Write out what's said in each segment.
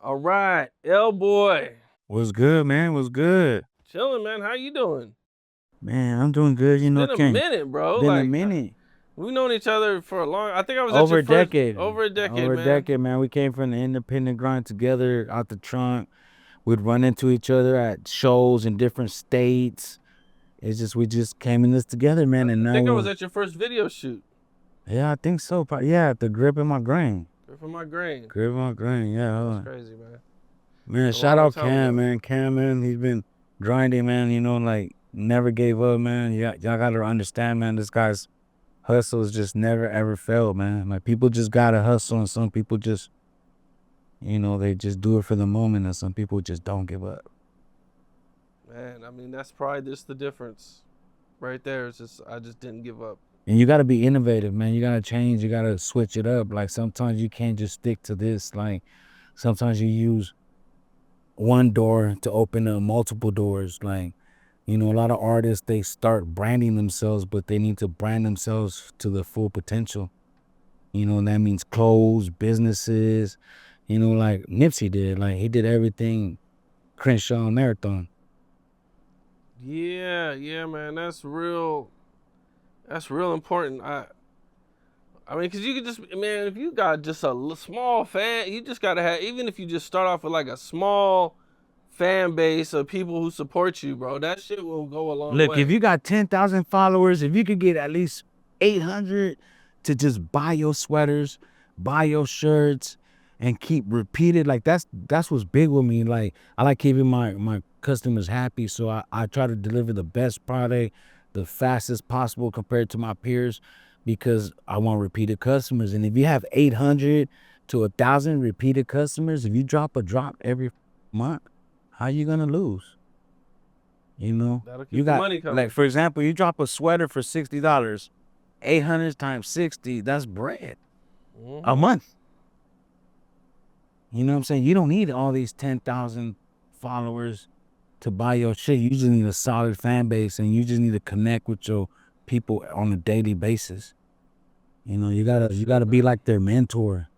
All right, L boy. What's good, man? What's good? Chilling, man. How you doing? Man, I'm doing good. It's been a Ken. minute, bro. Been a Like minute. we've known each other for a long. I think I was at your Over a first decade. over a decade, Over a man. decade, man. We came from the independent grind together out the trunk. We'd run into each other at shows in different states. It's just we just came in this together, I, man. And I now think I was we're at your first video shoot. yeah, I think so. Yeah, the grip in my grain. For my grain. Grip in my grain. Yeah, hold That's on. crazy, man. Man, A shout long out time Cam, ago. man. Cam, man, he's been grinding, man. Like never gave up, man. Yeah, y'all gotta understand, man. This guy's hustle has just never ever failed, man. Like people just gotta hustle, and some people just, they just do it for the moment, and some people just don't give up. Man, I mean that's probably just the difference, right there. It's just I just didn't give up. And you gotta be innovative, man. You gotta change. You gotta switch it up. Like sometimes you can't just stick to this. Like sometimes you use one door to open up multiple doors. Like a lot of artists they start branding themselves, but they need to brand themselves to the full potential. That means clothes, businesses, like Nipsey did. Like he did everything Crenshaw Marathon. Yeah, man. That's real. That's real important. I mean, cause you could just, man, if you got just a small fan, you just gotta have. Even if you just start off with like a small fan base of people who support you, bro, that shit will go a long Look, if way. you got 10,000 followers, if you could get at least 800 to just buy your sweaters, buy your shirts, and keep repeated, like that's what's big with me. Like I like keeping my customers happy, so I try to deliver the best product, the fastest possible compared to my peers, because I want repeated customers. And if you have 800 to 1,000 repeated customers, if you drop a drop every month, how you gonna lose? That'll You keep the got, money like, coming. for example, you drop a sweater for $60, 800 times 60, that's bread a Hmm. month. You know what I'm saying? You don't need all these 10,000 followers to buy your shit. You just need a solid fan base, and you just need to connect with your people on a daily basis. You gotta be like their mentor.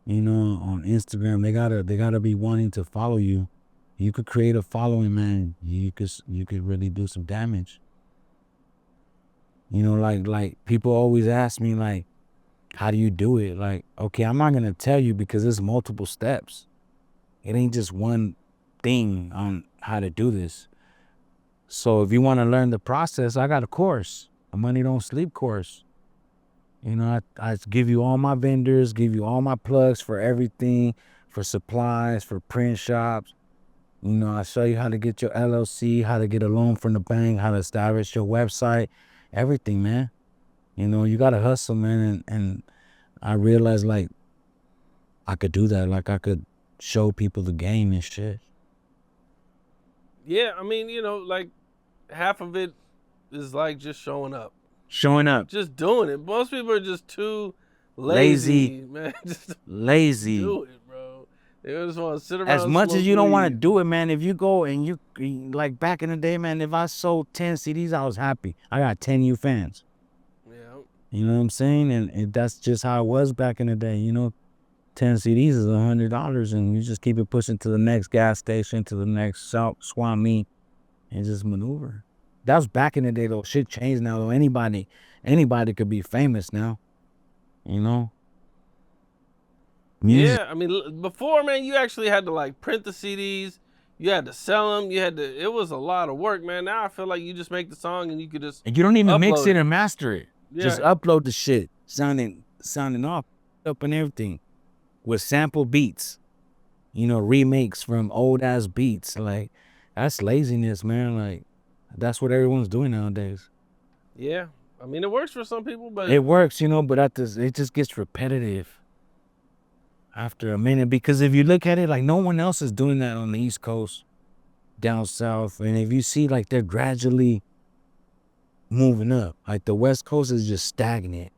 On Instagram, they gotta be wanting to follow you. You could create a following, man. You could really do some damage. Like people always ask me, like, how do you do it? Like, okay, I'm not gonna tell you because there's multiple steps. It ain't just one thing on how to do this. So if you want to learn the process, I got a course, a money don't sleep course. I give you all my vendors, give you all my plugs for everything, for supplies, for print shops. I show you how to get your LLC, how to get a loan from the bank, how to establish your website, everything, man. You gotta hustle, man, and I realized, like, I could do that. Like I could show people the game and shit. Yeah, I mean, like half of it is like just showing up, Showing up. just doing it. Most people are just too Lazy. lazy, man. Just Lazy. do it, bro. They just want to sit As around and much as smoke you don't want to weed. do it, man, if you go and like back in the day, man, if I sold 10 CDs, I was happy. I got 10 new fans. Yeah. You know what I'm saying? And that's just how it was back in the day. 10 CDs is $100, and you just keep it pushing to the next gas station, to the next swap meet, and just maneuver. That was back in the day, though. Shit changed now, though. Anybody could be famous now. You know, music. Yeah, I mean, before, man, you actually had to like print the CDs. You had to sell them. You had to. It was a lot of work, man. Now I feel like you just make the song and you could just And you don't even mix upload it it. or master it. Just Yeah. upload the shit, sounding off up and everything with sample beats. Remakes from old ass beats. Like that's laziness, man. Like that's what everyone's doing nowadays. Yeah. I mean, it works for some people, but It works, but it just gets repetitive after a minute, because if you look at it, like no one else is doing that on the East Coast, down south, and if you see, like, they're gradually moving up. Like the West Coast is just stagnant,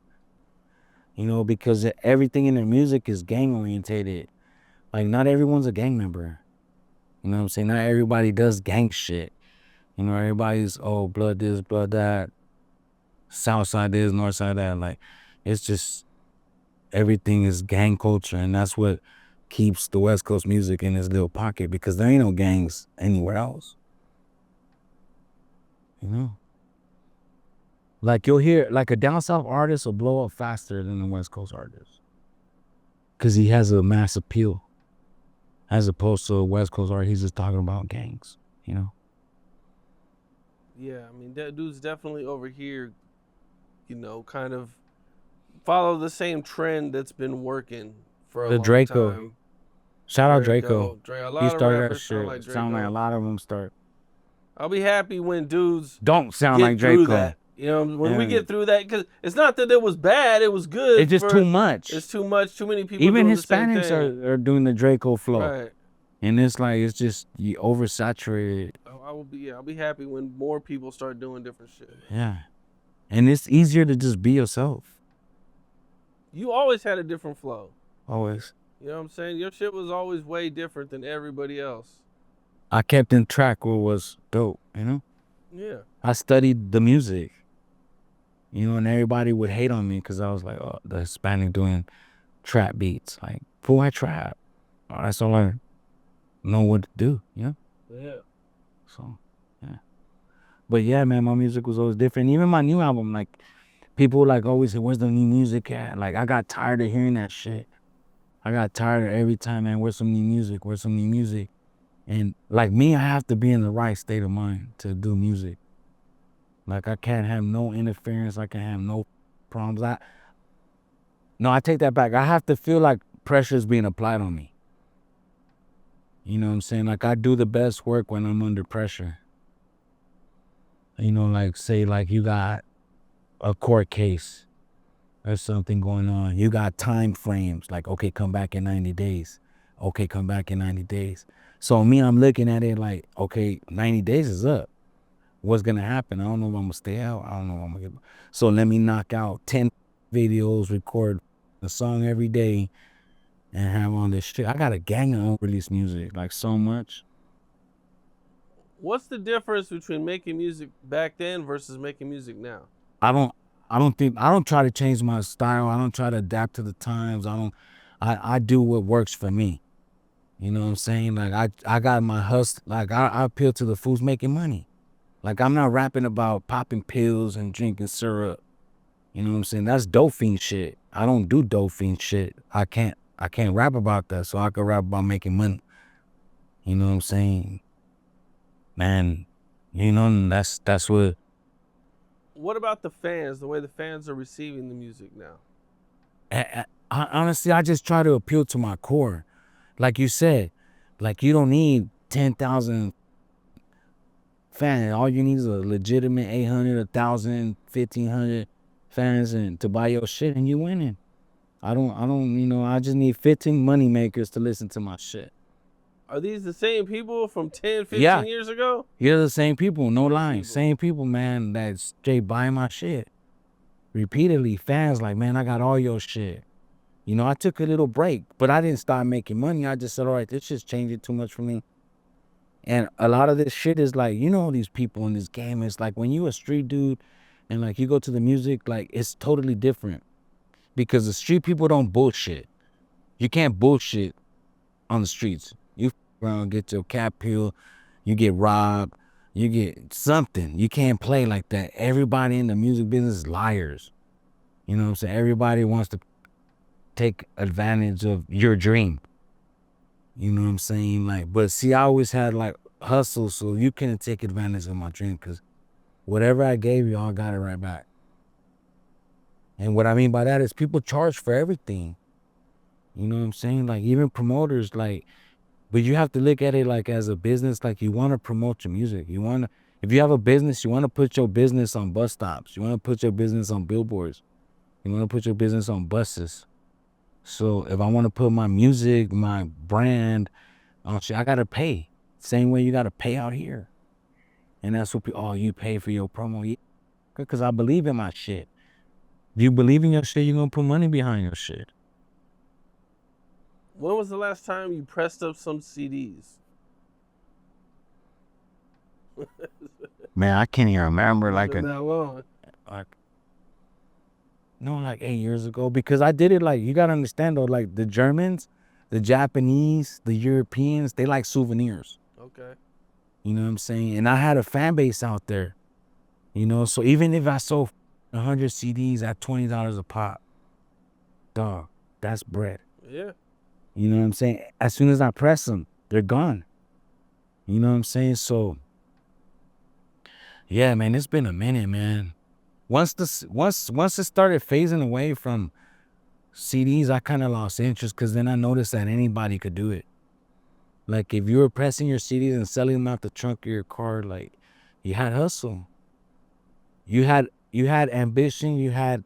because everything in their music is gang orientated. Like not everyone's a gang member. You know what I'm saying? Not everybody does gang shit. Everybody's, oh, blood this, blood that, south side this, north side that. Like it's just everything is gang culture, and that's what keeps the West Coast music in his little pocket because there ain't no gangs anywhere else. You know? Like you'll hear like a down south artist will blow up faster than a West Coast artist. Cause he has a mass appeal. As opposed to a West Coast artist, he's just talking about gangs, you know? Yeah, I mean that dude's definitely over here, you know, kind of follow the same trend that's been working for a The long Drakeo. time. Shout out Drakeo. A He lot of started that rappers sound like shit. Sound like a Drakeo. lot of them start. I'll be happy when dudes Don't sound get like through Drakeo. that. You know, when we Yeah. get through that, because it's not that it was bad, it was good. It's just too much. It's too much. Too many people Even doing the same Hispanics thing. are doing the Drakeo flow. Right. And it's like it's just you oversaturated. I'll be happy when more people start doing different shit. Yeah. And it's easier to just be yourself. You always had a different flow. Always. You know what I'm saying? Your shit was always way different than everybody else. I kept in track what was dope, you know? Yeah. I studied the music. You know, and everybody would hate on me because I was like, oh, the Hispanic doing trap beats. Like, fool, I trap. Oh, that's all I know what to do, you know? Yeah. So, yeah. But yeah, man, my music was always different. Even my new album, like, people like always say, where's the new music at? Like, I got tired of hearing that shit. I got tired of every time, man, where's some new music? Where's some new music? And like me, I have to be in the right state of mind to do music. Like I can't have no interference. I can't have no problems. I take that back. I have to feel like pressure is being applied on me. You know what I'm saying? Like I do the best work when I'm under pressure. You know, like say like you got a court case or something going on. You got time frames like, okay, come back in 90 days. Okay, come back in 90 days. So me, I'm looking at it like, okay, 90 days is up. What's gonna happen? I don't know if I'm gonna stay out. I don't know if I'm gonna get. So let me knock out 10 videos, record a song every day, and have all this shit. I got a gang of unreleased music, like so much. What's the difference between making music back then versus making music now? I don't try to change my style. I don't try to adapt to the times. I do what works for me. You know what I'm saying? Like I got my hustle. Like I appeal to the fools making money. Like I'm not rapping about popping pills and drinking syrup. You know what I'm saying? That's dope fiend shit. I don't do dope fiend shit. I can't rap about that. So I can rap about making money. You know what I'm saying? Man, you know, that's what. What about the fans? The way the fans are receiving the music now? Honestly, I just try to appeal to my core. Like you said, like you don't need 10,000 fans. All you need is a legitimate 800, 1,000, 1,500 fans and to buy your shit and you winning. I don't, you know, I just need 15 money makers to listen to my shit. Are these the same people from 10, 15 Yeah. years ago? You're the same people, no Same lying. people. Same people, man, that straight buying my shit. Repeatedly, fans like, man, I got all your shit. You know, I took a little break, but I didn't start making money. I just said, all right, this shit's changing too much for me. And a lot of this shit is like, you know, these people in this game, it's like when you a street dude and like you go to the music, like it's totally different because the street people don't bullshit. You can't bullshit on the streets. You around, get your cap peeled, you get robbed, you get something. You can't play like that. Everybody in the music business is liars. You know what I'm saying? Everybody wants to take advantage of your dream. You know what I'm saying? Like, but see, I always had like hustle, so you couldn't take advantage of my dream because whatever I gave you, I got it right back. And what I mean by that is people charge for everything. You know what I'm saying? Like even promoters, like, but you have to look at it like as a business. Like you want to promote your music. You want to, if you have a business, you want to put your business on bus stops. You want to put your business on billboards. You want to put your business on buses. So if I want to put my music, my brand on shit, I got to pay. Same way you got to pay out here. And that's what people, oh, you pay for your promo. Yeah. Because I believe in my shit. If you believe in your shit, you're going to put money behind your shit. When was the last time you pressed up some CDs? Man, I can't even remember Like that long. Like 8 years ago, because I did it like, you gotta understand though, like the Germans, The Japanese, the Europeans, they like souvenirs. Okay. You know what I'm saying? And I had a fan base out there. You know, so even if I sold 100 CDs at $20 a pop, dog, that's bread. Yeah. You know what I'm saying? As soon as I press them, they're gone. You know what I'm saying? So, yeah, man, it's been a minute, man. Once it started phasing away from CDs, I kind of lost interest because then I noticed that anybody could do it. Like if you were pressing your CDs and selling them out the trunk of your car, like you had hustle, you had ambition, you had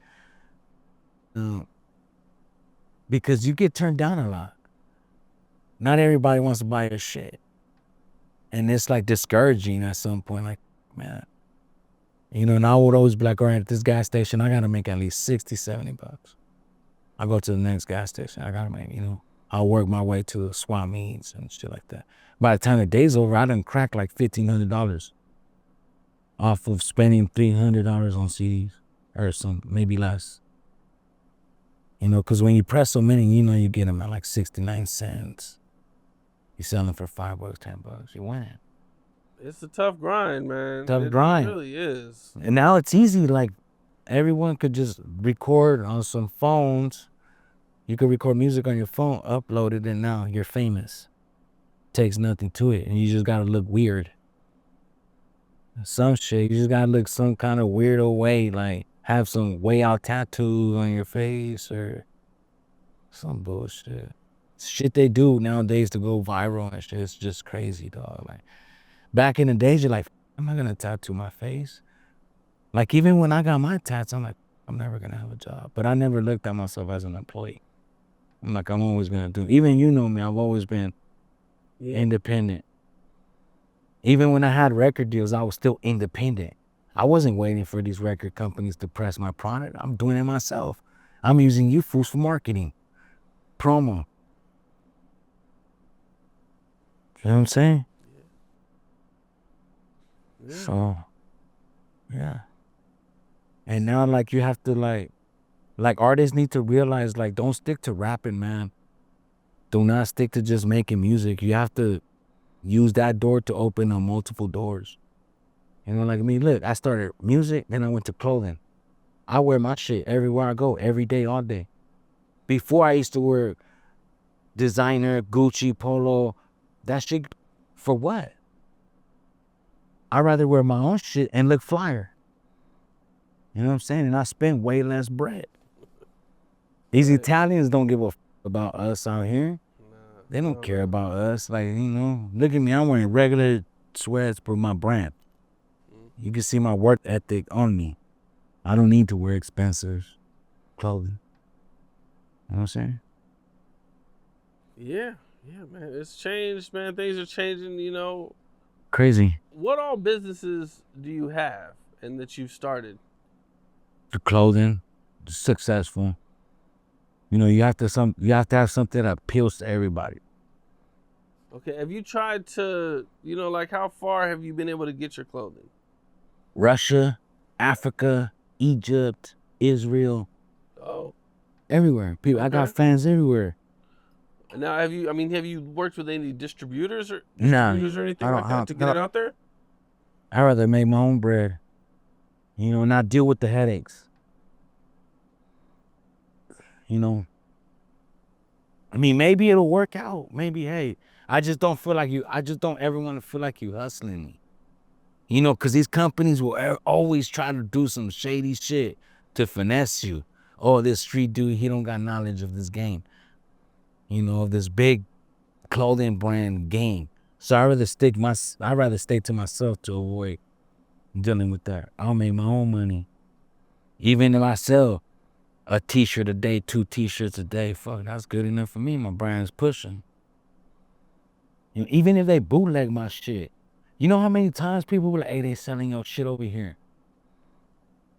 because you get turned down a lot. Not everybody wants to buy your shit, and it's like discouraging at some point. Like, man, you know. And I would always be like, all right, at this gas station, I gotta make at least $60-$70. I go to the next gas station, I gotta make, you know. I'll work my way to the swap meets and shit like that. By the time the day's over, I done cracked like $1,500 off of spending $300 on CDs or some, maybe less. You know, because when you press so many, you know, you get them at like 69 cents. You sell them for $5, $10. You win. It's a tough grind, man. Tough It grind. really is. And now it's easy. Like everyone could just record on some phones. You could record music on your phone, upload it, and now you're famous. Takes nothing to it, and you just gotta look weird. Some shit, you just gotta look some kind of weirdo way, like have some way out tattoos on your face or some bullshit. Shit they do nowadays to go viral and shit. It's just crazy, dog. Like back in the days, you're like, I'm not gonna tattoo my face. Like even when I got my tats, I'm like, I'm never gonna have a job. But I never looked at myself as an employee. I'm like, I'm always gonna do. Even you know me, I've always been independent. Even when I had record deals, I was still independent. I wasn't waiting for these record companies to press my product. I'm doing it myself. I'm using you fools for marketing, promo. You know what I'm saying? Yeah. So, yeah. And now, like, you have to, like artists need to realize, like, don't stick to rapping, man. Do not stick to just making music. You have to use that door to open up multiple doors. You know, like me, look, I started music, then I went to clothing. I wear my shit everywhere I go, every day, all day. Before I used to wear designer, Gucci, Polo, that shit, for what? I'd rather wear my own shit and look flyer. You know what I'm saying? And I spend way less bread. These Italians don't give a about us out here. They don't care about us. Like, you know, look at me. I'm wearing regular sweats for my brand. You can see my work ethic on me. I don't need to wear expensive clothing. You know what I'm saying? Yeah, man. It's changed, man. Things are changing, you know. Crazy. What all businesses do you have and that you've started? The clothing, successful. You know, you have to have something that appeals to everybody. Okay, have you tried to, you know, like how far have you been able to get your clothing? Russia, Africa, Egypt, Israel. Oh. Everywhere. People, I got fans everywhere. Now, have you worked with any distributors or Nah, anything like that to get it out there? I'd rather make my own bread, you know, not deal with the headaches. You know, I mean, maybe it'll work out. Maybe, hey, I just don't ever want to feel like you hustling me. You know, because these companies will always try to do some shady shit to finesse you. Oh, this street dude, he don't got knowledge of this game. You know, of this big clothing brand game. So I'd rather stay to myself to avoid dealing with that. I'll make my own money. Even if I sell a t-shirt a day, 2 t-shirts a day, fuck, that's good enough for me. My brand's pushing. You know, even if they bootleg my shit. You know how many times people were like, hey, they selling your shit over here.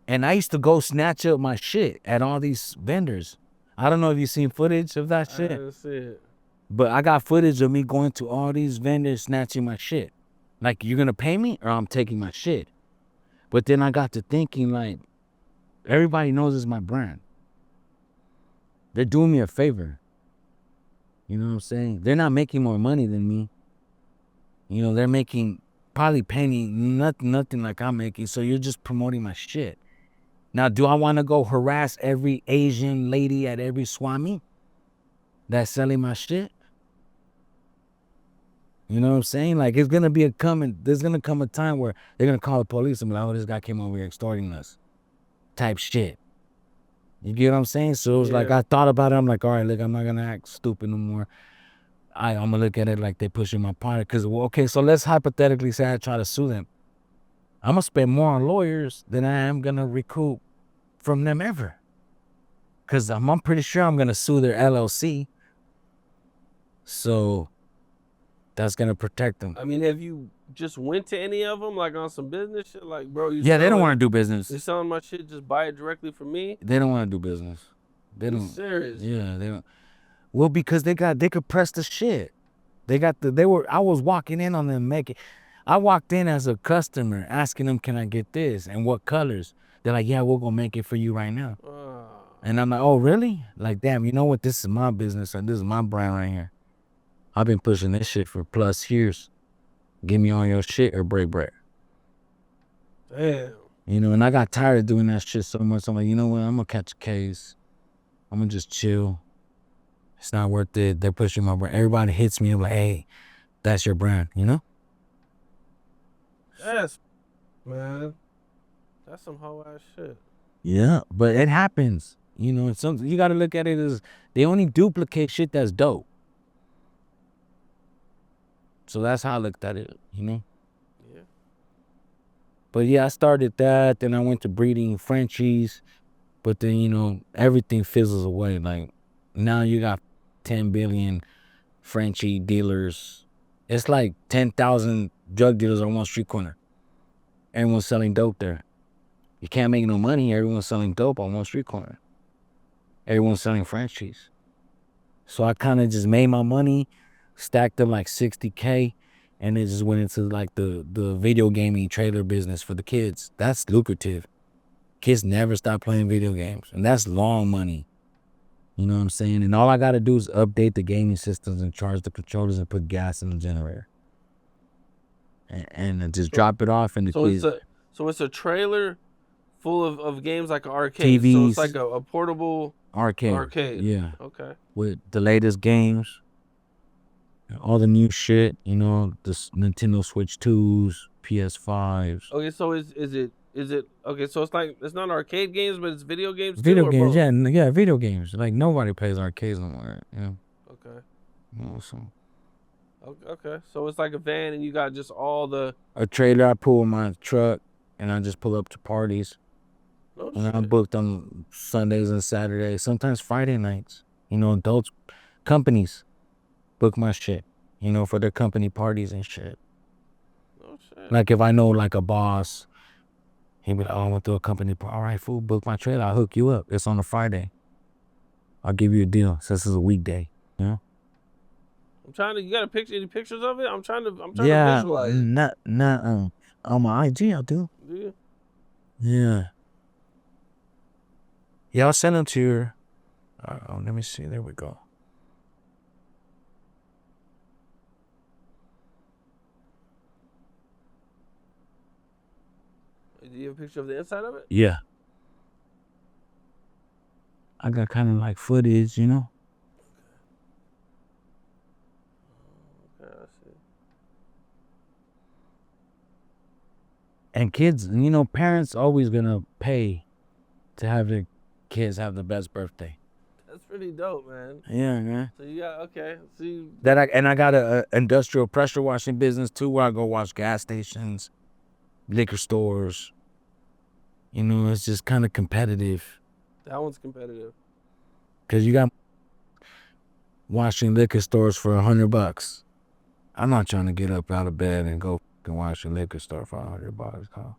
And I used to go snatch up my shit at all these vendors. I don't know if you've seen footage of that shit. I didn't see it. But I got footage of me going to all these vendors snatching my shit. Like, you're going to pay me or I'm taking my shit. But then I got to thinking, like, everybody knows it's my brand. They're doing me a favor. You know what I'm saying? They're not making more money than me. You know, they're making probably penny, nothing like I'm making. So you're just promoting my shit. Now, do I want to go harass every Asian lady at every swami that's selling my shit? You know what I'm saying? Like, there's gonna come a time where they're gonna call the police and be like, oh, this guy came over here extorting us. Type shit. You get what I'm saying? So it was like, I thought about it. I'm like, all right, look, I'm not gonna act stupid no more. I'm gonna look at it like they pushing my product. Cause, well, okay, so let's hypothetically say I try to sue them. I'm gonna spend more on lawyers than I am gonna recoup from them ever. Cause I'm pretty sure I'm gonna sue their LLC. So that's gonna protect them. I mean, have you just went to any of them, like on some business shit? Like, bro, Yeah, they don't want to do business. They selling my shit, just buy it directly from me? They don't want to do business. They don't. Serious? Yeah, they don't. Well, because they could press the shit. I was walking in on them making. I walked in as a customer asking them, can I get this? And what colors? They're like, yeah, we're going to make it for you right now. And I'm like, oh, really? Like, damn, you know what? This is my business. And this is my brand right here. I've been pushing this shit for plus years. Give me all your shit or break bread. Damn. You know, and I got tired of doing that shit so much. I'm like, you know what? I'm going to catch a case. I'm going to just chill. It's not worth it. They're pushing my brand. Everybody hits me. I'm like, hey, that's your brand, you know? Man. That's some whole ass shit. Yeah, but it happens. You know, you got to look at it as they only duplicate shit that's dope. So that's how I looked at it, you know? Yeah. But yeah, I started that. Then I went to breeding Frenchies. But then, you know, everything fizzles away. Like, now you got 10 billion Frenchie dealers. It's like 10,000 drug dealers on one street corner. Everyone's selling dope there. You can't make no money. Everyone's selling dope on one street corner. Everyone's selling Frenchies. So I kind of just made my money, stacked up like 60K, and it just went into like the video gaming trailer business for the kids. That's lucrative. Kids never stop playing video games, and that's long money. You know what I'm saying? And all I got to do is update the gaming systems and charge the controllers and put gas in the generator. And just drop it off and the kids. So it's a trailer full of games like an arcade. TVs. So it's like a portable arcade. Yeah. Okay. With the latest games, all the new shit, you know, the Nintendo Switch 2s, PS5s. Okay, so is it okay, so it's not arcade games, but it's video games too? Video games, yeah, video games. Like, nobody plays arcades no more, you know? Okay. You know, so. Okay, so it's like a van and you got just all the... A trailer I pull in my truck and I just pull up to parties. No and shit. I'm booked on Sundays and Saturdays, sometimes Friday nights. You know, adults, companies book my shit, you know, for their company parties and shit. No shit. Like, if I know like a boss, he'd be like, oh, I went to a company party. All right, fool, book my trailer. I'll hook you up. It's on a Friday. I'll give you a deal since it's a weekday, you know? You got any pictures of it? I'm trying to visualize it. Not on my IG, I'll do. Do you? Yeah. Yeah, I'll send them to your, let me see, there we go. Do you have a picture of the inside of it? Yeah. I got kind of like footage, you know? Okay, I see. And kids, you know, parents always gonna pay to have their kids have the best birthday. That's pretty dope, man. Yeah, man. So you got, okay. See, I got a industrial pressure washing business too, where I go wash gas stations, liquor stores. You know, it's just kind of competitive. That one's competitive. Cause you got washing liquor stores for $100. I'm not trying to get up out of bed and go wash a liquor store for $100, Kyle.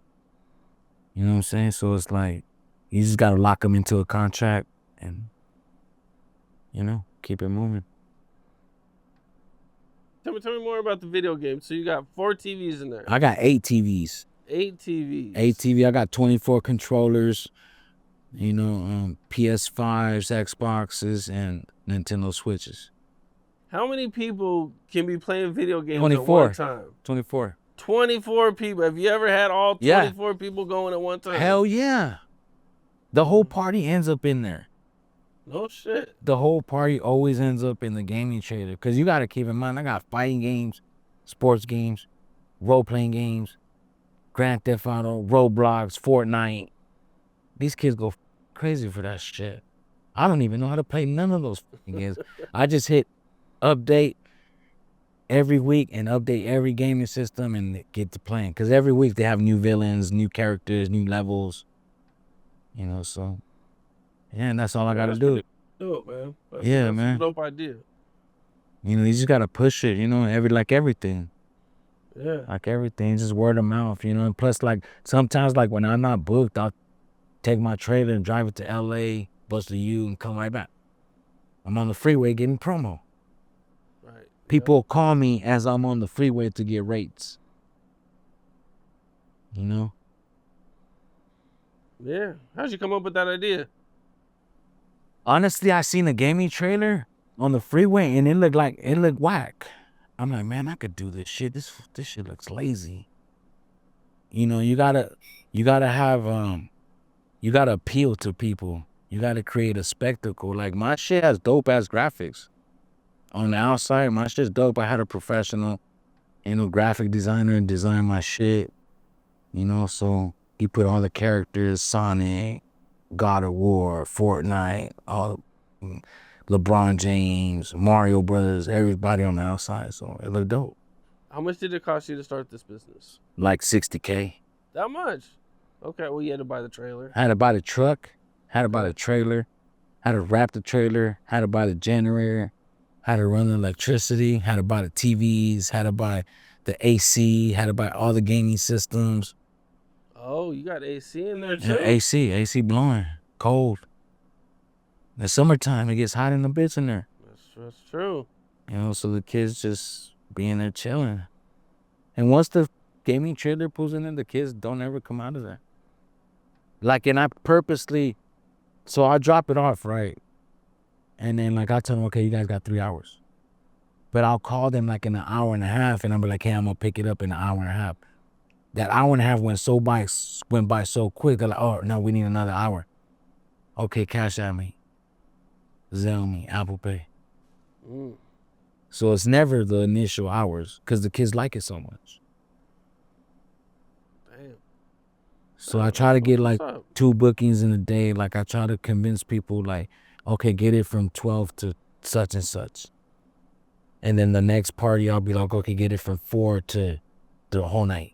You know what I'm saying? So it's like, you just gotta lock them into a contract and, you know, keep it moving. Tell me more about the video game. So you got 4 TVs in there. I got 8 TVs. 8 TVs. 8 TV. I got 24 controllers. You know, PS5s, Xboxes, and Nintendo Switches. How many people can be playing video games at 24. one time? 24. 24 people. Have you ever had all Yeah. 24 people going at one time? Hell yeah. The whole party ends up in there. No shit. The whole party always ends up in the gaming trailer. Because you got to keep in mind, I got fighting games, sports games, role-playing games, Grand Theft Auto, Roblox, Fortnite. These kids go crazy for that shit. I don't even know how to play none of those games. I just hit update every week and update every gaming system and get to playing. Because every week they have new villains, new characters, new levels. You know, so yeah, and that's all I got to do. Dope, man. That's man. a dope idea. You know, you just got to push it, you know, like everything. Yeah. Like everything, just word of mouth, you know. And plus, like, sometimes, like, when I'm not booked, I'll take my trailer and drive it to L.A., bust a U, and come right back. I'm on the freeway getting promo. Right. People call me as I'm on the freeway to get rates. You know? Yeah. How'd you come up with that idea? Honestly, I seen a gaming trailer on the freeway and it looked whack. I'm like, man, I could do this shit. This shit looks lazy. You know, you gotta have you gotta appeal to people. You gotta create a spectacle. Like, my shit has dope ass graphics. On the outside, my shit's dope. I had a professional, you know, graphic designer design my shit. You know, so he put all the characters, Sonic, God of War, Fortnite, all LeBron James, Mario Brothers, everybody on the outside. So it looked dope. How much did it cost you to start this business? Like $60K. That much? Okay, well, you had to buy the trailer. Had to buy the truck, had to buy the trailer, had to wrap the trailer, had to buy the generator, had to run the electricity, had to buy the TVs, had to buy the AC, had to buy all the gaming systems. Oh, you got AC in there too? Yeah, AC blowing, cold. In the summertime, it gets hot in the bitch in there. That's true. You know, so the kids just be in there chilling. And once the gaming trailer pulls in there, the kids don't ever come out of there. Like, and I purposely, so I drop it off, right? And then, like, I tell them, okay, you guys got 3 hours. But I'll call them, like, in an hour and a half, and I'll be like, hey, I'm going to pick it up in an hour and a half. That hour and a half went by so quick. They're like, oh, no, we need another hour. Okay, cash at me. Zelle me, Apple Pay. So it's never the initial hours because the kids like it so much. Damn. So I try to get like 2 bookings in a day. Like, I try to convince people, like, okay, get it from 12 to such and such. And then the next party, I'll be like, okay, get it from 4 to the whole night.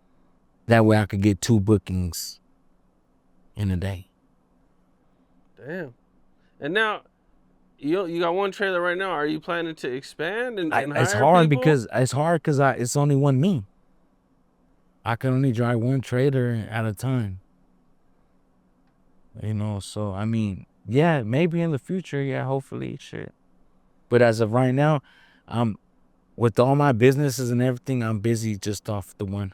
That way I could get 2 bookings in a day. Damn. And now, you got one trailer right now. Are you planning to expand and hire it's hard people? because it's only one me. I can only drive one trailer at a time. You know, so I mean, yeah, maybe in the future, yeah, hopefully, shit. But as of right now, with all my businesses and everything, I'm busy just off the one.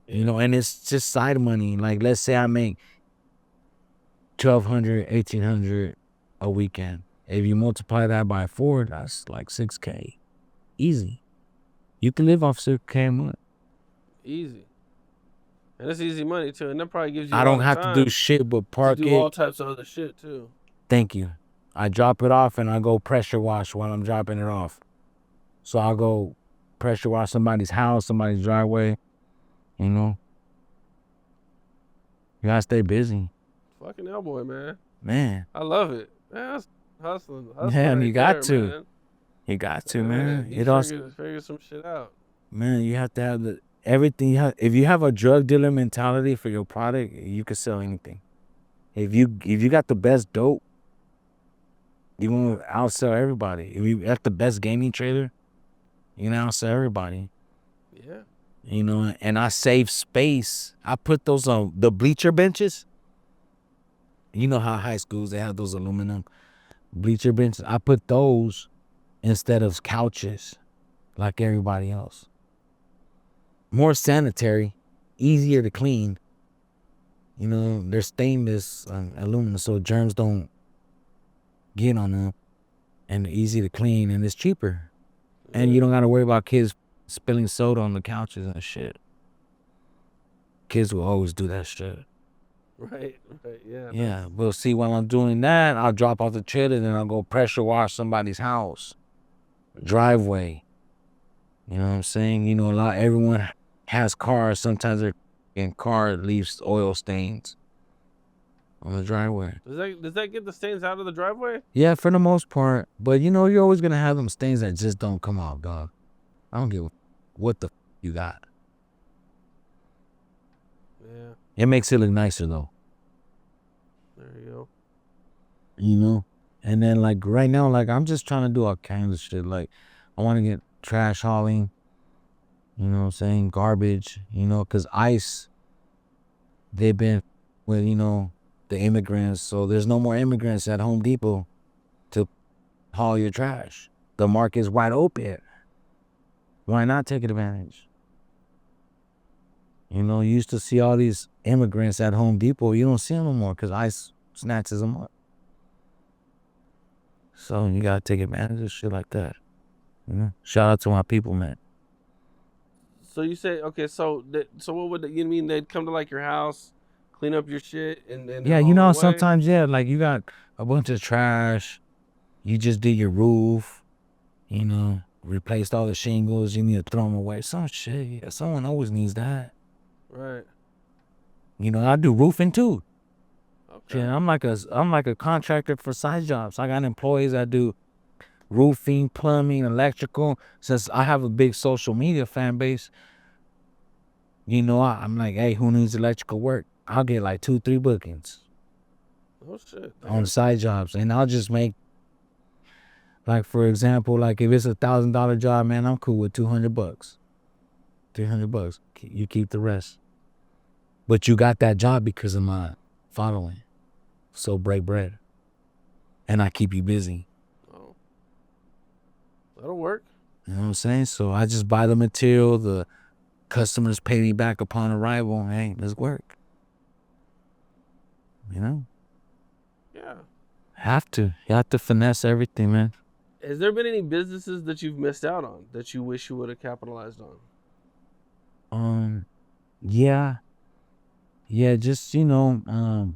You know, and it's just side money. Like, let's say I make $1,200, $1,800 a weekend. If you multiply that by 4, that's like $6K. Easy. You can live off $6K a month. Easy. And it's easy money too. And that probably gives you I don't have to do shit but park it. Do all types of other shit too. Thank you. I drop it off and I go pressure wash while I'm dropping it off. So I'll go pressure wash somebody's house, somebody's driveway. You know? You gotta stay busy. Fucking hellboy, man. Man. I love it. Man, that's hustling. Man, right you got there, to. Man. You got to, man. You figure some shit out. Man, you have to have everything. If you have a drug dealer mentality for your product, you can sell anything. If you got the best dope, you gonna outsell everybody. If you got the best gaming trailer, you can outsell everybody. Yeah. You know, and I save space. I put those on the bleacher benches. You know how high schools, they have those aluminum bleacher benches. I put those instead of couches like everybody else. More sanitary, easier to clean. You know, they're stainless aluminum, so germs don't get on them. and easy to clean, and it's cheaper. And you don't got to worry about kids spilling soda on the couches and shit. Kids will always do that shit. Right, yeah. Yeah, but see, while I'm doing that, I'll drop off the trailer, then I'll go pressure wash somebody's house, driveway. You know what I'm saying? You know, everyone has cars. Sometimes their car leaves oil stains on the driveway. Does that get the stains out of the driveway? Yeah, for the most part. But you know, you're always gonna have them stains that just don't come out, dog. I don't give a what the you got. Yeah. It makes it look nicer though. There you go. You know? And then like right now, like I'm just trying to do all kinds of shit. Like I want to get trash hauling, you know what I'm saying? Garbage, you know, cause ICE, they've been with, you know, the immigrants. So there's no more immigrants at Home Depot to haul your trash. The market's wide open. Why not take advantage? You know, you used to see all these immigrants at Home Depot. You don't see them no more because ICE snatches them up. So you gotta take advantage of shit like that. You know? Shout out to my people, man. So you say, okay, so what would you mean? They'd come to like your house, clean up your shit, and then Yeah, haul you it know, away? sometimes, yeah, like you got a bunch of trash. You just did your roof, you know, replaced all the shingles. You need to throw them away. Some shit. Yeah, someone always needs that. Right. You know, I do roofing too. Okay. Yeah, I'm like a contractor for side jobs. I got employees that do roofing, plumbing, electrical. Since I have a big social media fan base, you know, I'm like, hey, who needs electrical work? I'll get like 2-3 bookings Oh shit. on side jobs, and I'll just make, like, for example, like if it's $1,000 job, man, I'm cool with $200, $300. You keep the rest, but you got that job because of my following. So break bread, and I keep you busy. Oh. That'll work. You know what I'm saying? So I just buy the material. The customers pay me back upon arrival. Hey, let's work. You know? Yeah. You have to finesse everything, man. Has there been any businesses that you've missed out on that you wish you would have capitalized on? Yeah. Yeah, just, you know,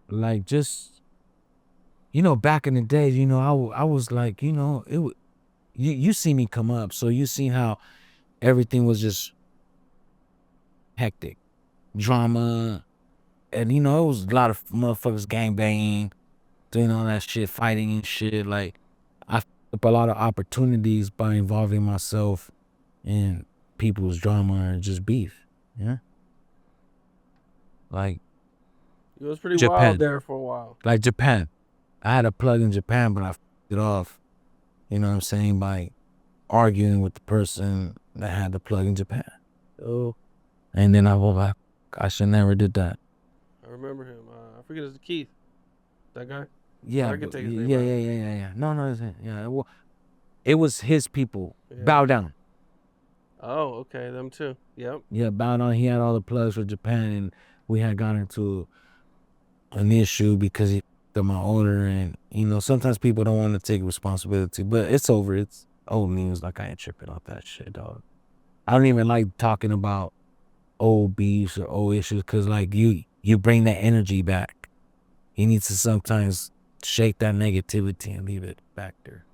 like just, you know, back in the day, you know, I was like, you know, you see me come up, so you see how everything was just hectic, drama, and you know, it was a lot of motherfuckers gangbanging, doing all that shit, fighting and shit. Like, I f***ed up a lot of opportunities by involving myself in people's drama and just beef. Yeah, like It was pretty Japan. wild there for a while. Like Japan, I had a plug in Japan, but I f***ed it off. You know what I'm saying, by arguing with the person that had the plug in Japan. Oh, and then I was like, I should never did that. I remember him. I forget his Keith. That guy. Yeah, I can take his name yeah, out. yeah. No, yeah. It was his people. Yeah. Bow down. Oh, okay, them too. Yep. Yeah, bow down. He had all the plugs for Japan, and we had gotten into an issue because he f***ed my order, and you know, sometimes people don't want to take responsibility, but it's over. It's old news. Like, I ain't tripping off that shit, dog. I don't even like talking about old beefs or old issues because, like, you bring that energy back. You need to sometimes shake that negativity and leave it back there.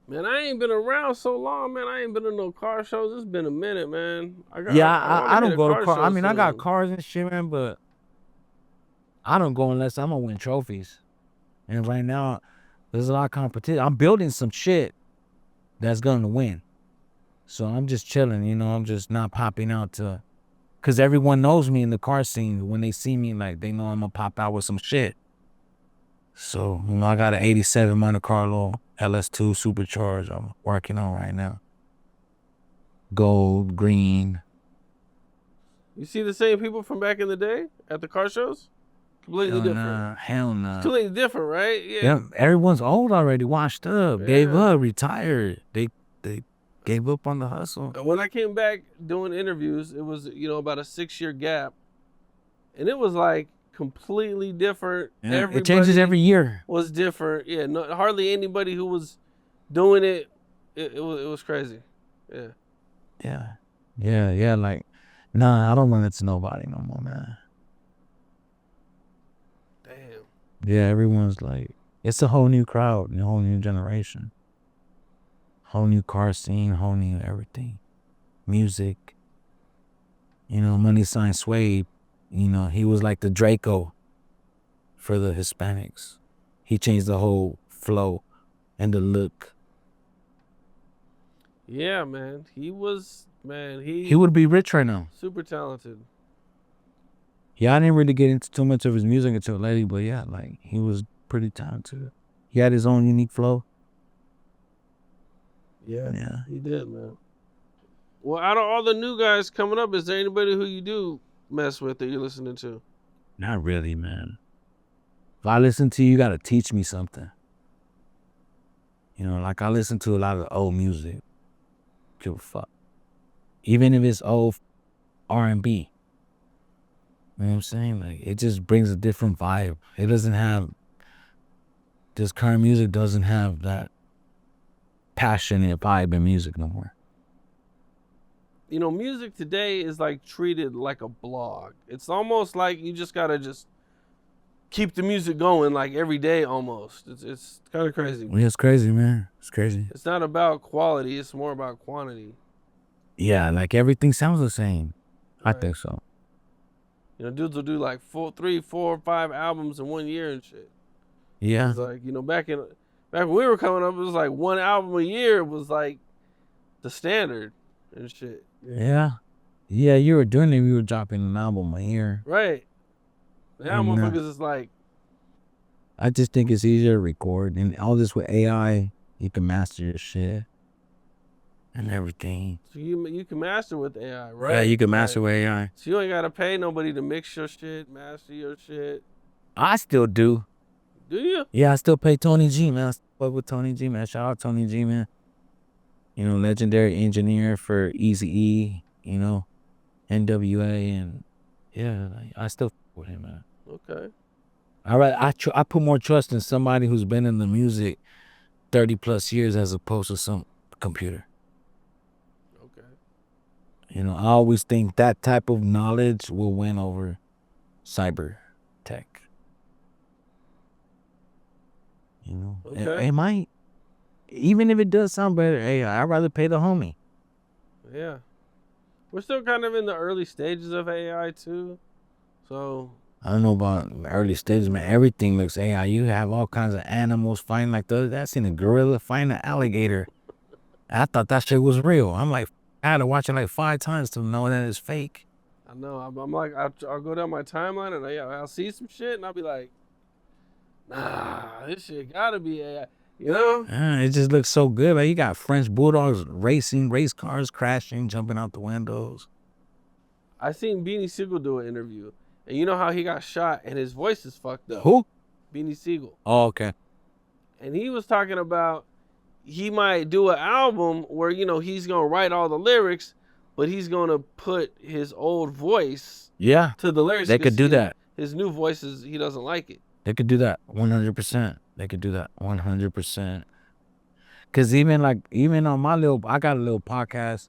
Man, I ain't been around so long, man. I ain't been to no car shows. It's been a minute, man. I don't go to car. I mean, I got cars and shit, man, but I don't go unless I'm gonna win trophies. And right now, there's a lot of competition. I'm building some shit that's gonna win. So I'm just chilling, you know. I'm just not popping out to, cause everyone knows me in the car scene. When they see me, like, they know I'm gonna pop out with some shit. So, you know, I got an 87 Monte Carlo LS2 supercharged I'm working on right now. Gold, green. You see the same people from back in the day at the car shows? Completely different. Hell no. It's completely different, right? Yeah. Everyone's old already, washed up, gave up, retired. They gave up on the hustle. When I came back doing interviews, it was, you know, about a 6-year gap. And it was like completely different. Yeah, it changes every year. Was different. Yeah, hardly anybody who was doing it. It was crazy. Yeah. Yeah. Like, nah, I don't run into nobody no more, man. Damn. Yeah, everyone's like, it's a whole new crowd, a whole new generation, whole new car scene, whole new everything, music. Money Sign Sway, he was like the Drakeo for the Hispanics. He changed the whole flow and the look. Yeah, man. He would be rich right now. Super talented. Yeah, I didn't really get into too much of his music until lately, but yeah, like he was pretty talented. He had his own unique flow. Yeah, he did, man. Well, out of all the new guys coming up, is there anybody who you do mess with that you're listening to? Not really, man. If I listen to you, you gotta teach me something. Like I listen to a lot of old music. Give a fuck. Even if it's old R&B. You know what I'm saying? Like it just brings a different vibe. It doesn't have, this current music doesn't have that passionate vibe in music no more. Music today is like treated like a blog. It's almost like you just gotta just keep the music going like every day almost. It's kind of crazy. Yeah, it's crazy, man. It's crazy. It's not about quality. It's more about quantity. Yeah, like everything sounds the same. Right. I think so. Dudes will do like 3, 4, 5 albums in 1 year and shit. Yeah. It's like, back when we were coming up, it was like 1 album a year was like the standard and shit. Yeah. Yeah, you were doing it. We were dropping an album a year. Right. Now motherfuckers is like. I just think it's easier to record. And all this with AI, you can master your shit and everything. So you can master with AI, right? Yeah, you can master with AI. So you ain't got to pay nobody to mix your shit, master your shit. I still do. Do you? Yeah, I still pay Tony G, man. I still fuck with Tony G, man. Shout out Tony G, man. Legendary engineer for Eazy-E, NWA, and yeah, I still fuck with him, man. Okay. I put more trust in somebody who's been in the music 30 plus years as opposed to some computer. Okay. I always think that type of knowledge will win over cyber tech. Okay. It might. Even if it does sound better, hey, I'd rather pay the homie. Yeah. We're still kind of in the early stages of AI too. So I don't know about early stages, man. Everything looks AI. You have all kinds of animals fighting like I seen a gorilla fighting an alligator. I thought that shit was real. I'm like, I had to watch it like 5 times to know that it's fake. I know. I'm like, I'll go down my timeline and I'll see some shit and I'll be like, nah, this shit gotta be AI. It just looks so good, man. You got French bulldogs racing, race cars crashing, jumping out the windows. I seen Beanie Siegel do an interview, and you know how he got shot and his voice is fucked up. Who? Beanie Siegel. Oh, okay. And he was talking about he might do an album where he's gonna write all the lyrics, but he's gonna put his old voice to the lyrics. They could do that. His new voice he doesn't like it. They could do that 100%. They could do that 100%. Cause even on my I got a little podcast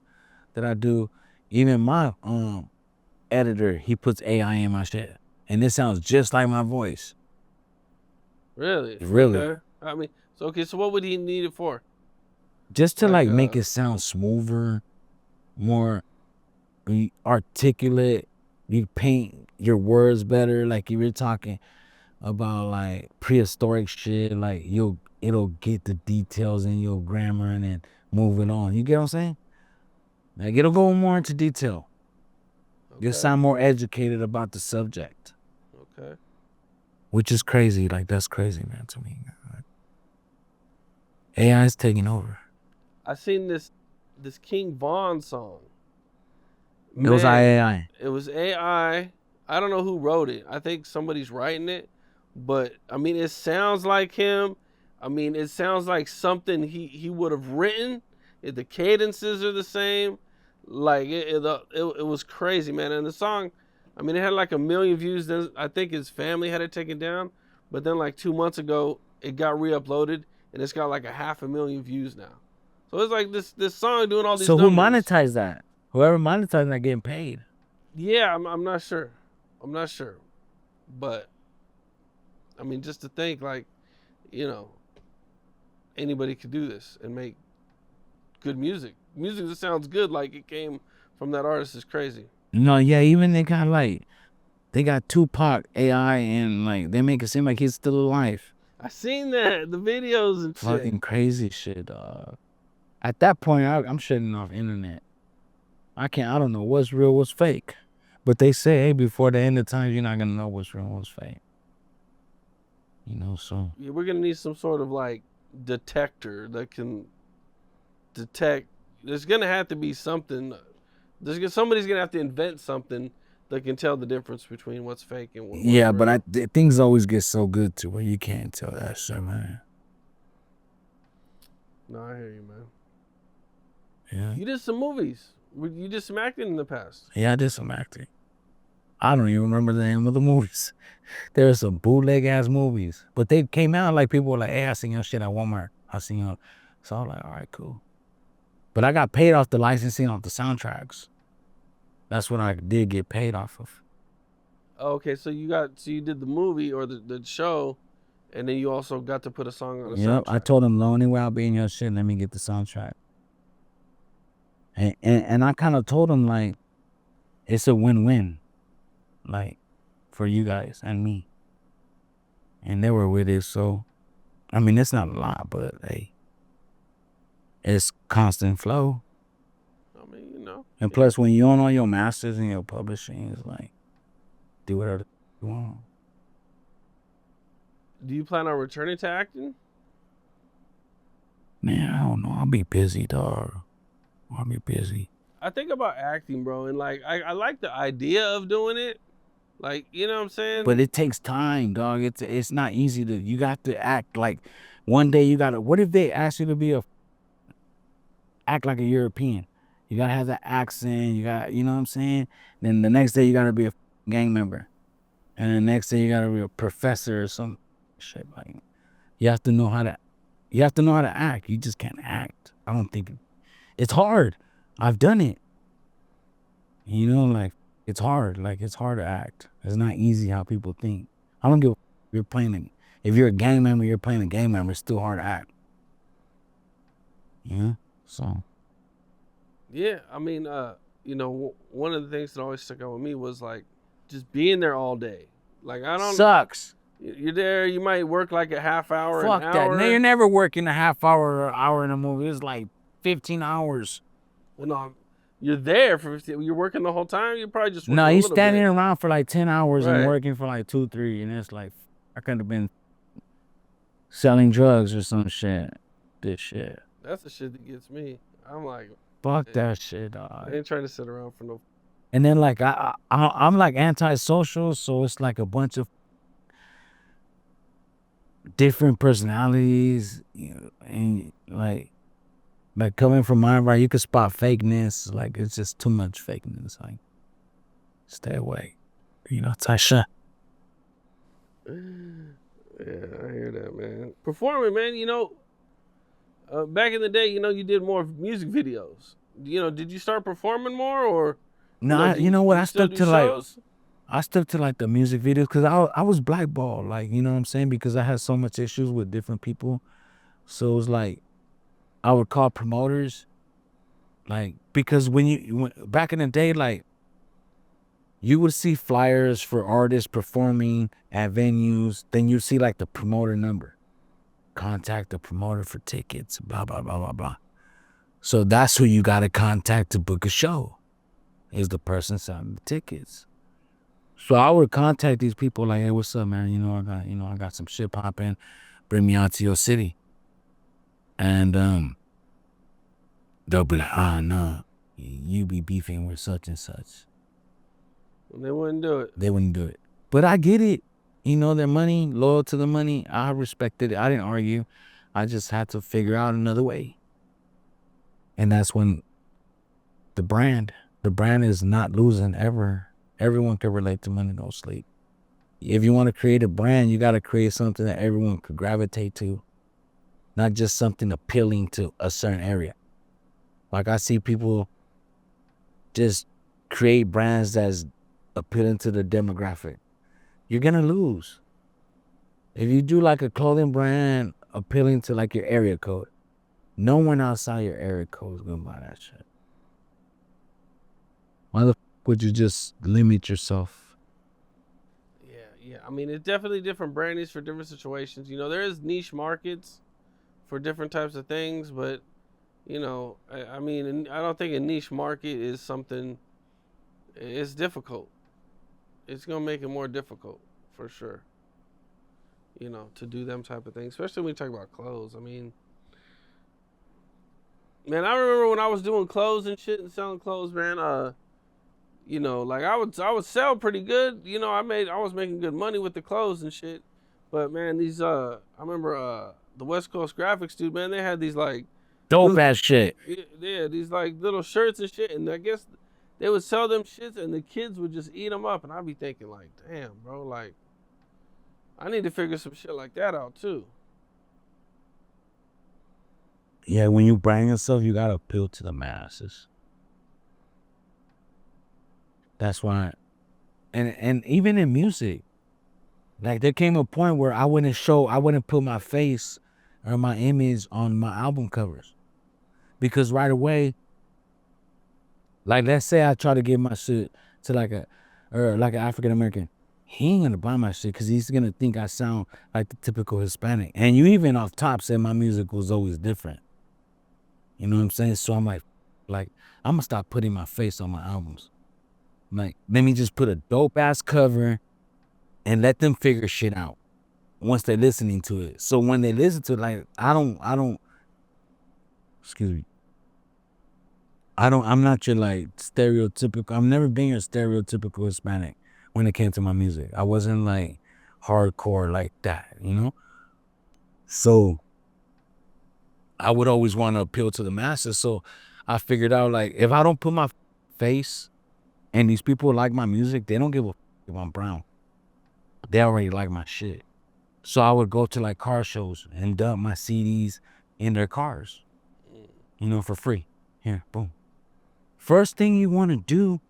that I do. Even my editor, he puts AI in my shit, and it sounds just like my voice. Really? Really? Okay. I mean, so what would he need it for? Just to make it sound smoother, more articulate. You paint your words better, like you were talking about like prehistoric shit, like it'll get the details in your grammar and then move it on. You get what I'm saying? Like it'll go more into detail. Okay. You'll sound more educated about the subject. Okay. Which is crazy. Like that's crazy, man, to me. AI is taking over. I seen this King Von song. It was AI. It was AI. I don't know who wrote it. I think somebody's writing it. But, I mean, it sounds like him. I mean, it sounds like something he would have written. The cadences are the same. Like, it was crazy, man. And the song, I mean, it had like 1 million views. Then I think his family had it taken down, but then like 2 months ago, it got re-uploaded and it's got like a 500,000 views now. So it's like this song doing all these So who numbers. monetized that? Whoever monetized that getting paid. Yeah, I'm not sure. I'm not sure, but I mean, just to think like, you know, anybody could do this and make good music. Music that sounds good, like it came from that artist, is crazy. No, yeah, even they got like they got Tupac AI and like they make it seem like he's still alive. I seen that the videos and shit. Fucking crazy shit, dog. At that point, I'm shutting off internet. I don't know what's real, what's fake. But they say, hey, before the end of time, you're not gonna know what's real, what's fake. You know, so Yeah, we're gonna need some sort of like detector that can detect. There's gonna have to be something. Somebody's gonna have to invent something that can tell the difference between what's fake and what's yeah, real. but things always get so good to where you can't tell that shit, man. No, I hear you, man. Yeah. You did some movies. You did some acting in the past. Yeah, I did some acting. I don't even remember the name of the movies. There were some bootleg ass movies, but they came out like people were like, "Hey, I seen your shit at Walmart. I seen your," so I was like, "All right, cool." But I got paid off the licensing off the soundtracks. That's what I did get paid off of. Okay, so you did the movie or the show, and then you also got to put a song on a Yep, I soundtrack. told them the only way I'll be in your shit, let me get the soundtrack. And I kind of told them like, it's a win-win, like for you guys and me. And they were with it, so I mean it's not a lot, but hey, it's constant flow. I mean, you know. And Yeah. plus, when you own all your masters and your publishing, it's like do whatever you want. Do you plan on returning to acting? Man, I don't know. I'll be busy, dog. I'll be busy. I think about acting, bro, and like I like the idea of doing it. Like, you know what I'm saying? But it takes time, dog. It's not easy to. You got to act like. One day you gotta. What if they ask you to be act like a European? You gotta have that accent. You got. You know what I'm saying? Then the next day you gotta be a gang member, and the next day you gotta be a professor or some shit. Like you have to know how to. You have to know how to act. You just can't act. I don't think it's hard. I've done it. You know, like it's hard. Like it's hard to act. It's not easy how people think. I don't give a you're playing if you're a gang member, you're playing a gang member, it's still hard to act. Yeah. So Yeah, I mean, one of the things that always stuck out with me was like just being there all day. Like I don't sucks. you're there, you might work like a half hour, Fuck an that. hour. No, you're never working a half hour or hour in a movie. It's like 15 hours. Well, no, you're there for 50, you're working the whole time. You're probably just working No, a you little standing bit. around for like 10 hours and Right. working for like 2, 3, and it's like I could have been selling drugs or some shit. This shit. That's the shit that gets me. I'm like, Fuck that shit, I dog. ain't trying to sit around for no. And then like I'm like antisocial, so it's like a bunch of different personalities, you know, and like coming from my right, you could spot fakeness. Like it's just too much fakeness. Like stay away, you know, Tasha. Yeah, I hear that, man. Performing, man. Back in the day, you did more music videos. Did you start performing more, or No, do you know what? you still do shows? I stuck to like the music videos because I was blackballed. Like you know what I'm saying, because I had so much issues with different people. So it was like I would call promoters, like because back in the day, like you would see flyers for artists performing at venues, then you'd see like the promoter number. Contact the promoter for tickets, blah, blah, blah, blah, blah. So that's who you got to contact to book a show, is the person selling the tickets. So I would contact these people like, hey, what's up, man? I got some shit popping. Bring me out to your city. And they'll be like, no, you be beefing with such and such. And they wouldn't do it. They wouldn't do it. But I get it. Their money, loyal to the money. I respected it. I didn't argue. I just had to figure out another way. And that's when the brand is not losing ever. Everyone can relate to Money Don't Sleep. If you want to create a brand, you got to create something that everyone could gravitate to, not just something appealing to a certain area. Like I see people just create brands that's appealing to the demographic. You're going to lose. If you do like a clothing brand appealing to like your area code, no one outside your area code is going to buy that shit. Why the f would you just limit yourself? Yeah. I mean, it's definitely different brandings for different situations. You know, there is niche markets for different types of things, but you know, I mean, I don't think a niche market is something. It's difficult. It's gonna make it more difficult for sure. You know, to do them type of things, especially when you talk about clothes. I mean, man, I remember when I was doing clothes and shit and selling clothes, man. You know, like I would sell pretty good. You know, I was making good money with the clothes and shit. But man, I remember the West Coast Graphics dude, man, they had these like Dope little ass shit. yeah, these like little shirts and shit, and I guess they would sell them shits, and the kids would just eat them up, and I'd be thinking like, damn, bro, like I need to figure some shit like that out too. Yeah, when you brand yourself, you gotta appeal to the masses. That's why, and even in music, like there came a point where I wouldn't put my face or my image on my album covers, because right away, like let's say I try to give my shit to like an African American, he ain't gonna buy my shit because he's gonna think I sound like the typical Hispanic. And you even off top said my music was always different. You know what I'm saying? So I'm like I'm gonna stop putting my face on my albums. Like, let me just put a dope ass cover and let them figure shit out once they're listening to it. So when they listen to it, like excuse me, I'm not your like stereotypical. I've never been your stereotypical Hispanic when it came to my music. I wasn't like hardcore like that, you know? So I would always want to appeal to the masses. So I figured out like if I don't put my face and these people like my music, they don't give a f if I'm brown. They already like my shit. So I would go to like car shows and dump my CDs in their cars, you know, for free. Here, boom. First thing you want to do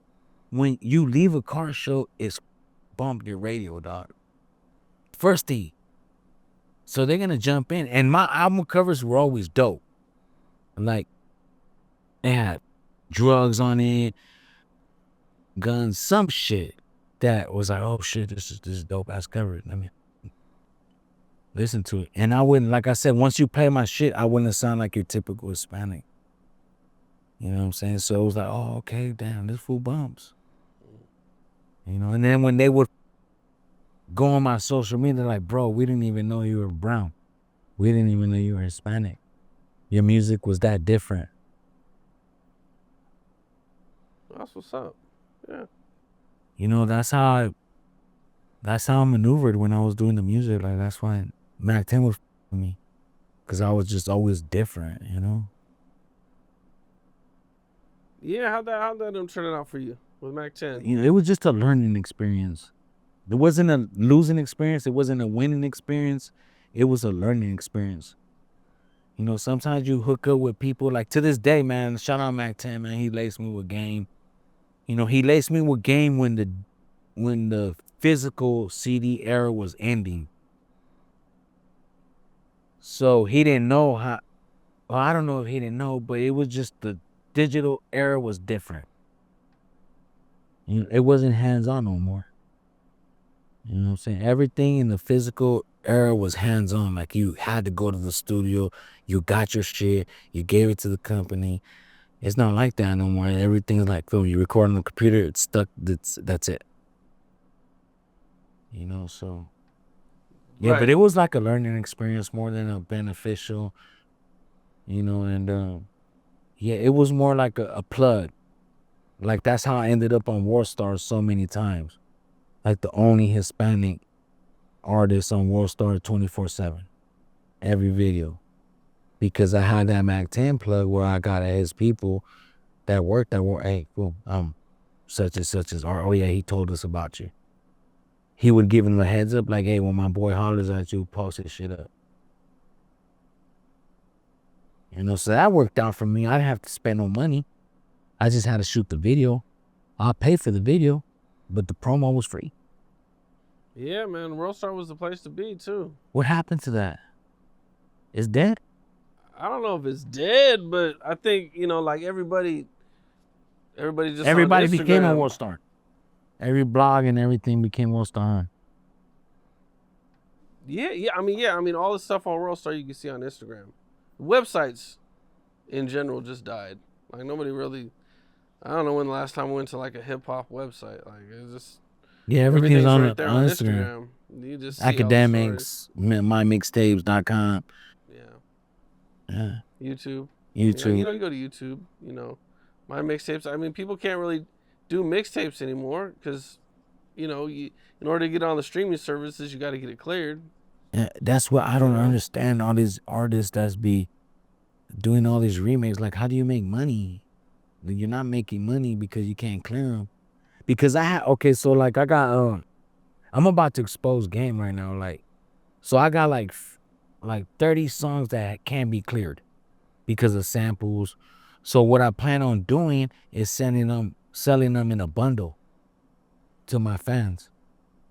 when you leave a car show is bump your radio, dog. First thing. So they're gonna jump in. And my album covers were always dope. Like they had drugs on it, guns, some shit that was like, oh shit, this is dope ass cover. I mean, listen to it. And I wouldn't, like I said, once you play my shit, I wouldn't sound like your typical Hispanic. You know what I'm saying? So it was like, oh, okay, damn, this fool bumps. You know, and then when they would go on my social media, they're like, bro, we didn't even know you were brown. We didn't even know you were Hispanic. Your music was that different. That's what's up. Yeah. You know, that's how I maneuvered when I was doing the music. Like that's why Mack 10 was for me. Cause I was just always different, you know? Yeah, how'd that turn out for you with Mac 10? You know, it was just a learning experience. It wasn't a losing experience. It wasn't a winning experience. It was a learning experience. You know, sometimes you hook up with people like to this day, man. Shout out Mack 10, man. He laced me with game. You know, he laced me with game when the physical CD era was ending. So he didn't know how. Well, I don't know if he didn't know, but it was just the digital era was different. You know, it wasn't hands on no more. You know what I'm saying? Everything in the physical era was hands on. Like you had to go to the studio, you got your shit, you gave it to the company. It's not like that no more. Everything's like film. You record on the computer, it's stuck. That's it. You know, so yeah, Right. but it was like a learning experience more than a beneficial. You know, and yeah, it was more like a plug. Like that's how I ended up on World Stars so many times. Like the only Hispanic artist on World Star 24/7. Every video. Because I had that Mac 10 plug where I got his people that worked, hey, cool. such and such as, or oh yeah, he told us about you. He would give him a heads up, like, hey, when my boy hollers at you, post his shit up. You know, so that worked out for me. I didn't have to spend no money. I just had to shoot the video. I'll pay for the video, but the promo was free. Yeah, man, Worldstar was the place to be too. What happened to that? It's dead? I don't know if it's dead, but I think, you know, like everybody just Everybody on became a Instagram. Worldstar. Every blog and everything became Worldstar. Yeah. I mean, all the stuff on Worldstar you can see on Instagram. Websites in general just died. Like nobody really. I don't know when the last time I went to like a hip hop website. Like it's just Yeah, everything's everything's on right there on Instagram. Instagram. You just see all the stories. Academics, mymixtapes.com. Yeah. Yeah. YouTube. YouTube. You go to YouTube. You know, my mixtapes. I mean, people can't really do mixtapes anymore because, you know, in order to get on the streaming services, you got to get it cleared. Yeah, that's what I don't understand. All these artists that's be doing all these remakes. Like, how do you make money? You're not making money because you can't clear them. Because okay, so like I got I'm about to expose game right now. Like, so I got like 30 songs that can't be cleared because of samples. So what I plan on doing is selling them in a bundle to my fans.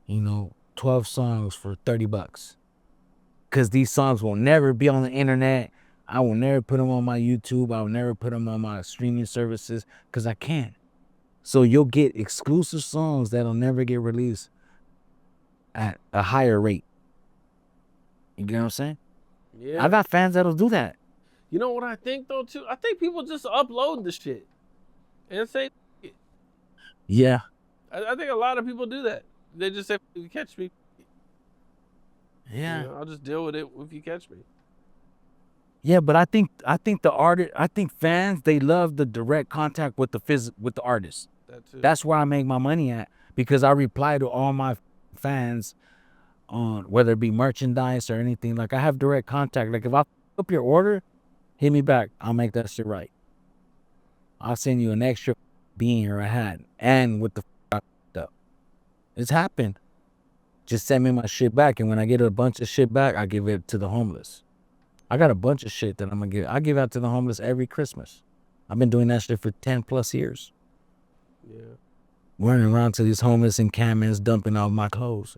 You know, 12 songs for $30. Cause these songs will never be on the internet. I will never put them on my YouTube. I will never put them on my streaming services because I can't. So you'll get exclusive songs that'll never get released at a higher rate. You get what I'm saying? Yeah. I got fans that'll do that. You know what I think though too? I think people just upload the shit and say. Yeah. I think a lot of people do that. They just say, "If you catch me, Yeah. you know, I'll just deal with it if you catch me." Yeah, but I think fans, they love the direct contact with the artist. That too. That's where I make my money at, because I reply to all my fans on whether it be merchandise or anything. Like, I have direct contact. Like, if I up your order, hit me back. I'll make that shit right. I'll send you an extra bean or a hat and with the stuff. It's happened. Just send me my shit back, and when I get a bunch of shit back, I give it to the homeless. I got a bunch of shit that I'm gonna give. I give out to the homeless every Christmas. I've been doing that shit for 10 plus years. Yeah. Running around to these homeless encampments, dumping all my clothes.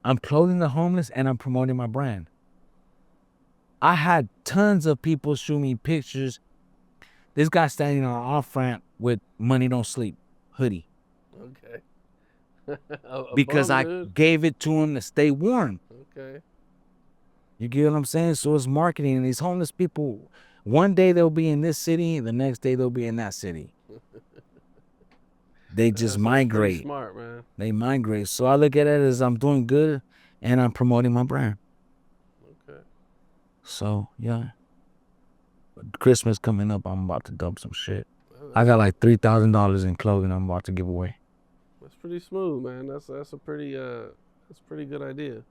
I'm clothing the homeless and I'm promoting my brand. I had tons of people shoot me pictures. This guy standing on an off ramp with "Money Don't Sleep" hoodie. Okay. Because I gave it to him to stay warm. Okay. You get what I'm saying? So it's marketing. And these homeless people, one day they'll be in this city, the next day they'll be in that city. They just migrate. Smart, man. They migrate. So I look at it as I'm doing good and I'm promoting my brand. Okay. So yeah. Christmas coming up, I'm about to dump some shit. I got like $3,000 in clothing I'm about to give away. That's pretty smooth, man. That's a pretty good idea.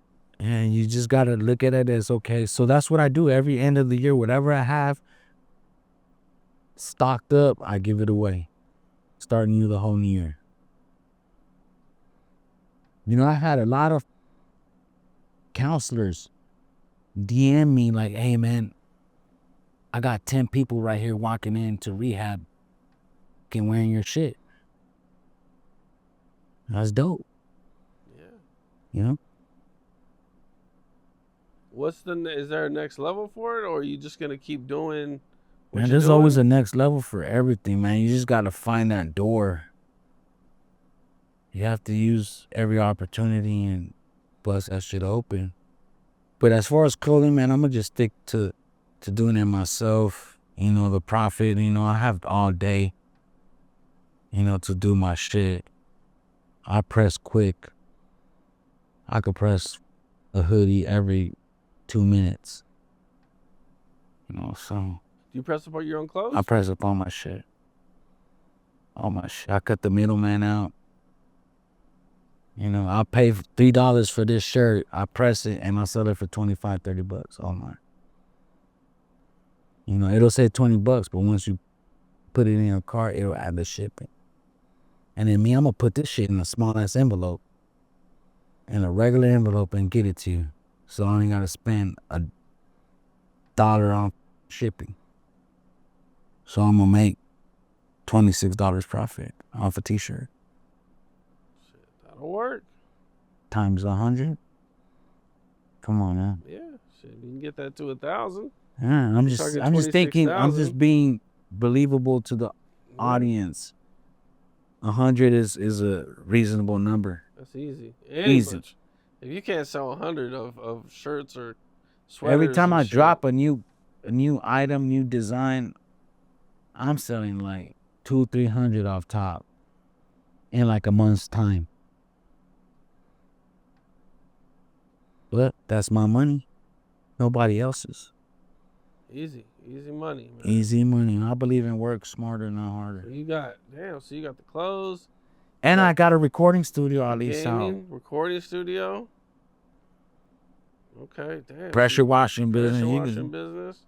And you just gotta look at it as, okay, so that's what I do every end of the year. Whatever I have stocked up, I give it away. Starting you the whole new year. You know, I had a lot of counselors DM me like, hey man, I got 10 people right here walking into rehab and wearing your shit. That's dope. Yeah. You know? Is there a next level for it, or are you just gonna keep doing what Man, you're there's doing? always a next level for everything, man. You just gotta find that door. You have to use every opportunity and bust that shit open. But as far as clothing, man, I'm gonna just stick to doing it myself. You know, the profit, you know, I have all day, you know, to do my shit. I press quick. I could press a hoodie every 2 minutes. You know, so. Do you press up on your own clothes? I press up on my shit. All my shit. I cut the middleman out. You know, I'll pay $3 for this shirt. I press it and I sell it for $25-$30 online. You know, it'll say $20, but once you put it in your cart, it'll add the shipping. And then me, I'm gonna put this shit in a small ass envelope, in a regular envelope, and get it to you. So I ain't gotta spend $1 on shipping. So I'm gonna make $26 profit off a t-shirt. Shit, that'll work. Times 100. Come on, man. Yeah, shit, you can get that to 1,000. Yeah, I'm just thinking. I'm just being believable to the audience. 100 is a reasonable number. That's easy. Easy. If you can't sell 100 of shirts or sweaters, every time I shit, drop a new item, new design, I'm selling like 200-300 off top in like a month's time. But that's my money. Nobody else's. Easy money, man. Easy money. I believe in work smarter, not harder. So you got the clothes. And I got a recording studio at least out. Recording studio. Okay, damn. Pressure washing business. Business.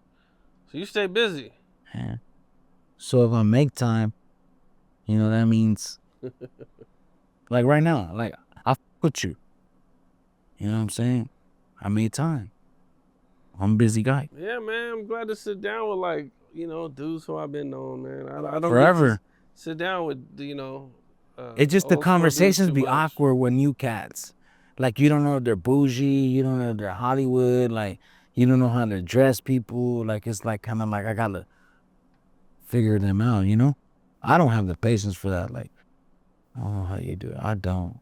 So you stay busy. Yeah. So if I make time, that means like right now, like I with you. You know what I'm saying? I made time. I'm a busy guy. Yeah, man. I'm glad to sit down with like, dudes who I've been knowing, man. I don't forever sit down with it's just the conversations be awkward with new cats. Like you don't know if they're bougie, you don't know if they're Hollywood, like you don't know how to dress people. Like it's like kind of like I gotta figure them out, I don't have the patience for that. Like, I don't know how you do it. I don't.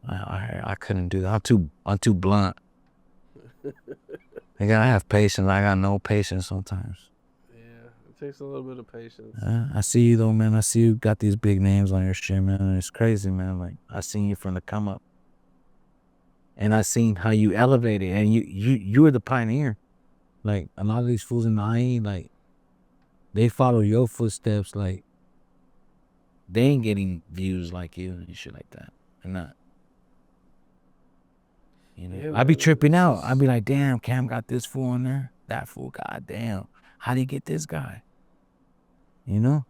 I couldn't do that. I'm too blunt. I have patience. I got no patience sometimes. Yeah, it takes a little bit of patience. I see you though, man. I see you got these big names on your shit, man. It's crazy, man. Like I seen you from the come up, and I seen how you elevated, and you were the pioneer. Like a lot of these fools in the IE, like they follow your footsteps. Like they ain't getting views like you and shit like that. They're not. Yeah, I be tripping out. I be like, damn, Cam got this fool in there. That fool, goddamn. How do you get this guy? And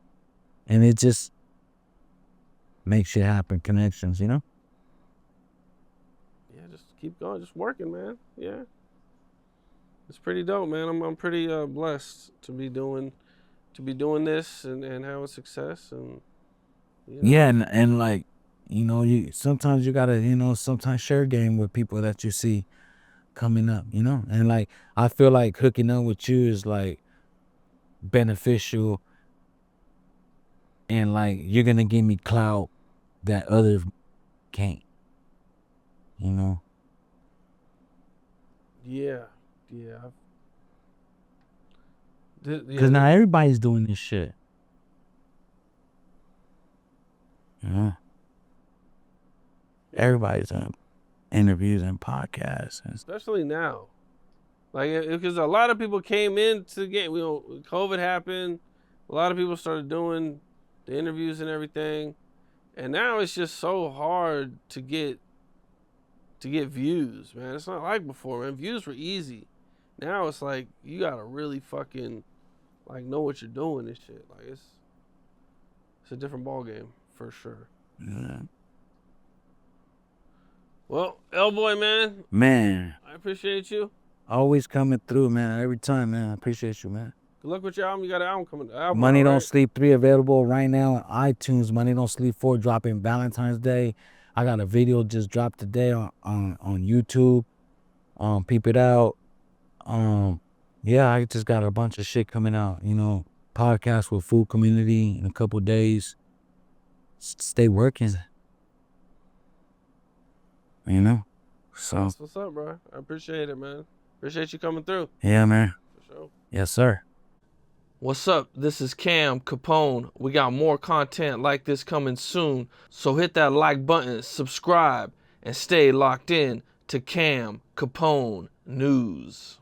it just makes shit happen, connections, Yeah, just keep going, just working, man. Yeah. It's pretty dope, man. I'm pretty blessed to be doing this and having success and Yeah, and like you sometimes you gotta sometimes share game with people that you see coming up, and like I feel like hooking up with you is like beneficial, and like you're gonna give me clout that others can't, Yeah. Because now everybody's doing this shit. Yeah. Everybody's doing interviews and podcasts, especially now. Like, because a lot of people came into the game. COVID happened. A lot of people started doing the interviews and everything, and now it's just so hard to get views, man. It's not like before, man. Views were easy. Now it's like you gotta really fucking like know what you're doing and shit. Like it's a different ball game for sure. Yeah. Well, L-Boy, man, I appreciate you. Always coming through, man. Every time, man. I appreciate you, man. Good luck with your album. You got an album coming. Money Don't Sleep 3 available right now on iTunes. Money Don't Sleep 4 dropping Valentine's Day. I got a video just dropped today on YouTube. Peep it out. Yeah, I just got a bunch of shit coming out. Podcast with Food Community in a couple days. Stay working. So that's what's up, bro. I appreciate it, man. Appreciate you coming through. Yeah, man. For sure. Yes, sir. What's up? This is Cam Capone. We got more content like this coming soon. So hit that like button, subscribe, and stay locked in to Cam Capone News.